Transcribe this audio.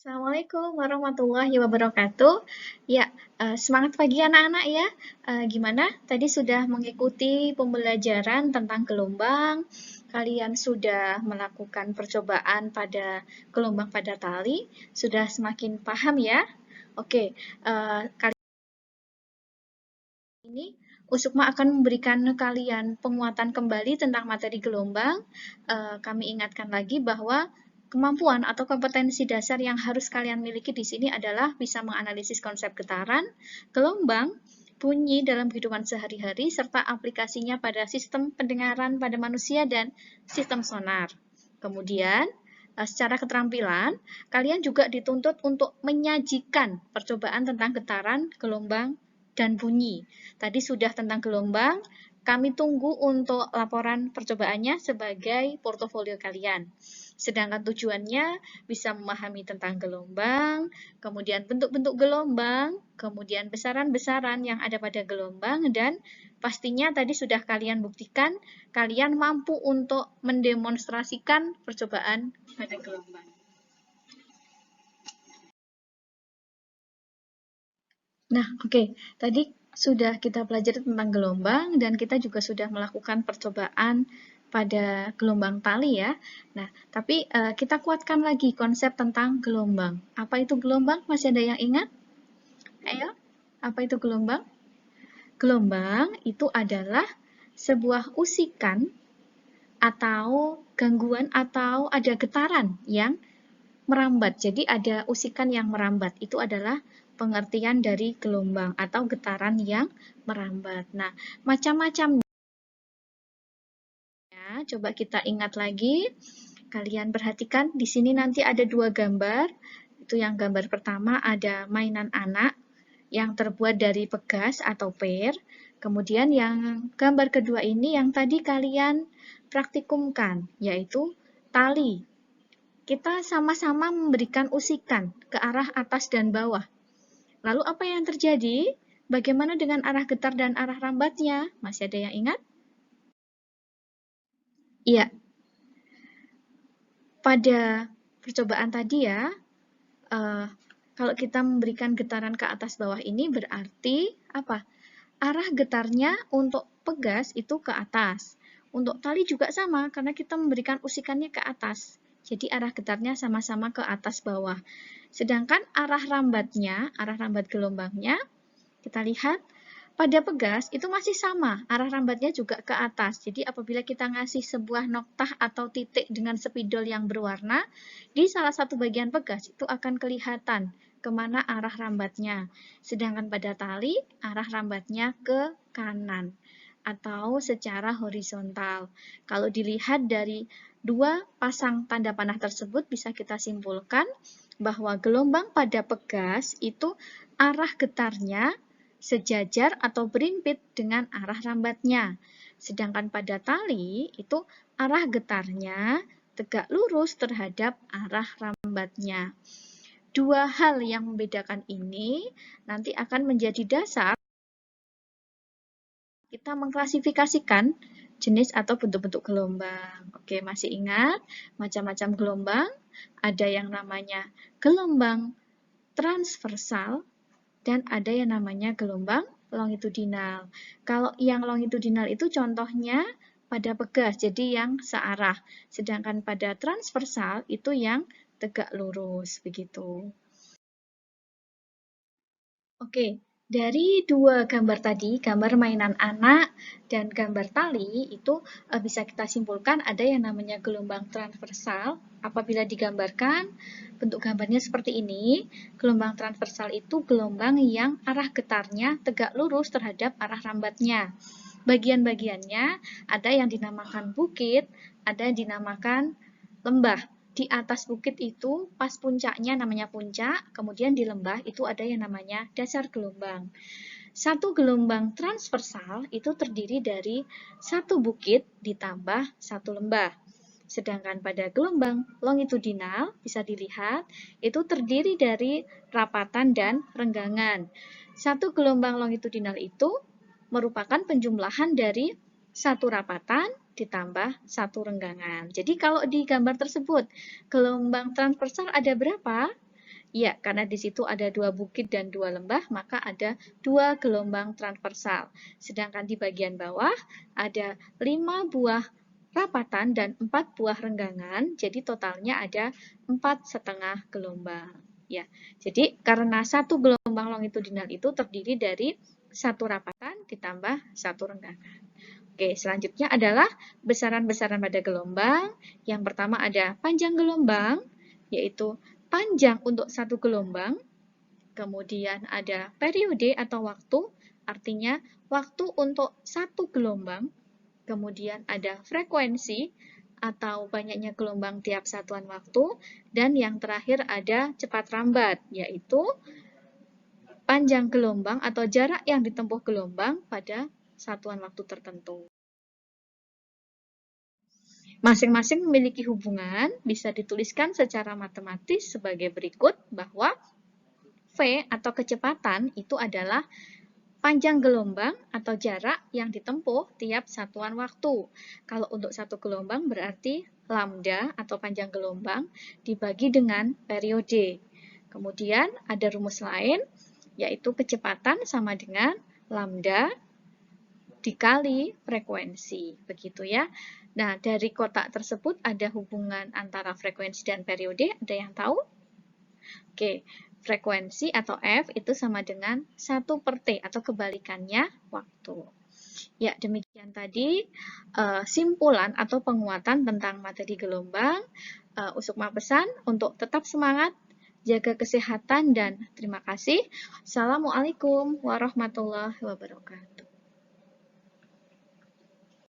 Assalamualaikum warahmatullahi wabarakatuh. Ya, semangat pagi anak-anak ya. Gimana? Tadi sudah mengikuti pembelajaran tentang gelombang. Kalian sudah melakukan percobaan pada gelombang pada tali. Sudah semakin paham ya? Oke, kali ini Usukma akan memberikan kalian penguatan kembali tentang materi gelombang. Kami ingatkan lagi bahwa kemampuan atau kompetensi dasar yang harus kalian miliki di sini adalah bisa menganalisis konsep getaran, gelombang, bunyi dalam kehidupan sehari-hari, serta aplikasinya pada sistem pendengaran pada manusia dan sistem sonar. Kemudian, secara keterampilan, kalian juga dituntut untuk menyajikan percobaan tentang getaran, gelombang, dan bunyi. Tadi sudah tentang gelombang, kami tunggu untuk laporan percobaannya sebagai portofolio kalian. Sedangkan tujuannya bisa memahami tentang gelombang, kemudian bentuk-bentuk gelombang, kemudian besaran-besaran yang ada pada gelombang, dan pastinya tadi sudah kalian buktikan, kalian mampu untuk mendemonstrasikan percobaan pada gelombang. Nah, oke. Tadi sudah kita pelajari tentang gelombang dan kita juga sudah melakukan percobaan pada gelombang tali ya. Nah, tapi kita kuatkan lagi konsep tentang gelombang. Apa itu gelombang? Masih ada yang ingat? Ayo, apa itu gelombang? Gelombang itu adalah sebuah usikan atau gangguan atau ada getaran yang merambat. Jadi ada usikan yang merambat. Itu adalah pengertian dari gelombang atau getaran yang merambat. Nah, macam-macam ya. Coba kita ingat lagi. Kalian perhatikan di sini nanti ada dua gambar. Itu yang gambar pertama ada mainan anak yang terbuat dari pegas atau per. Kemudian yang gambar kedua ini yang tadi kalian praktikumkan, yaitu tali. Kita sama-sama memberikan usikan ke arah atas dan bawah. Lalu apa yang terjadi? Bagaimana dengan arah getar dan arah rambatnya? Masih ada yang ingat? Iya, pada percobaan tadi ya, kalau kita memberikan getaran ke atas bawah ini berarti apa? Arah getarnya untuk pegas itu ke atas. Untuk tali juga sama, karena kita memberikan usikannya ke atas. Jadi arah getarnya sama-sama ke atas bawah. Sedangkan arah rambat gelombangnya, kita lihat pada pegas itu masih sama, arah rambatnya juga ke atas. Jadi apabila kita ngasih sebuah noktah atau titik dengan spidol yang berwarna, di salah satu bagian pegas itu akan kelihatan kemana arah rambatnya. Sedangkan pada tali, arah rambatnya ke kanan atau secara horizontal. Kalau dilihat dari dua pasang tanda panah tersebut, bisa kita simpulkan bahwa gelombang pada pegas itu arah getarnya sejajar atau berimpit dengan arah rambatnya. Sedangkan pada tali itu arah getarnya tegak lurus terhadap arah rambatnya. Dua hal yang membedakan ini nanti akan menjadi dasar kita mengklasifikasikan jenis atau bentuk-bentuk gelombang. Oke, masih ingat macam-macam gelombang? Ada yang namanya gelombang transversal, dan ada yang namanya gelombang longitudinal. Kalau yang longitudinal itu contohnya pada pegas, jadi yang searah. Sedangkan pada transversal itu yang tegak lurus, begitu. Oke, dari dua gambar tadi, gambar mainan anak dan gambar tali, itu bisa kita simpulkan ada yang namanya gelombang transversal. Apabila digambarkan, bentuk gambarnya seperti ini. Gelombang transversal itu gelombang yang arah getarnya tegak lurus terhadap arah rambatnya. Bagian-bagiannya ada yang dinamakan bukit, ada yang dinamakan lembah. Di atas bukit itu pas puncaknya namanya puncak, kemudian di lembah itu ada yang namanya dasar gelombang. Satu gelombang transversal itu terdiri dari satu bukit ditambah satu lembah. Sedangkan pada gelombang longitudinal bisa dilihat itu terdiri dari rapatan dan renggangan. Satu gelombang longitudinal itu merupakan penjumlahan dari satu rapatan ditambah satu renggangan. Jadi kalau di gambar tersebut, gelombang transversal ada berapa? Ya, karena di situ ada 2 bukit dan 2 lembah, maka ada 2 gelombang transversal. Sedangkan di bagian bawah ada 5 buah rapatan dan 4 buah renggangan, jadi totalnya ada 4,5 gelombang. Ya, jadi karena satu gelombang longitudinal itu terdiri dari satu rapatan ditambah satu renggangan. Oke, selanjutnya adalah besaran-besaran pada gelombang. Yang pertama ada panjang gelombang, yaitu panjang untuk satu gelombang. Kemudian ada periode atau waktu, artinya waktu untuk satu gelombang. Kemudian ada frekuensi atau banyaknya gelombang tiap satuan waktu. Dan yang terakhir ada cepat rambat, yaitu panjang gelombang atau jarak yang ditempuh gelombang pada satuan waktu tertentu. Masing-masing memiliki hubungan, bisa dituliskan secara matematis sebagai berikut, bahwa V atau kecepatan itu adalah panjang gelombang atau jarak yang ditempuh tiap satuan waktu. Kalau untuk satu gelombang berarti lambda atau panjang gelombang dibagi dengan periode. Kemudian ada rumus lain, yaitu kecepatan sama dengan lambda dikali frekuensi, begitu ya. Nah, dari kotak tersebut ada hubungan antara frekuensi dan periode, ada yang tahu? Oke, frekuensi atau F itu sama dengan 1/T atau kebalikannya waktu. Ya, demikian tadi simpulan atau penguatan tentang materi gelombang. Usukma pesan untuk tetap semangat, jaga kesehatan, dan terima kasih. Assalamualaikum warahmatullahi wabarakatuh.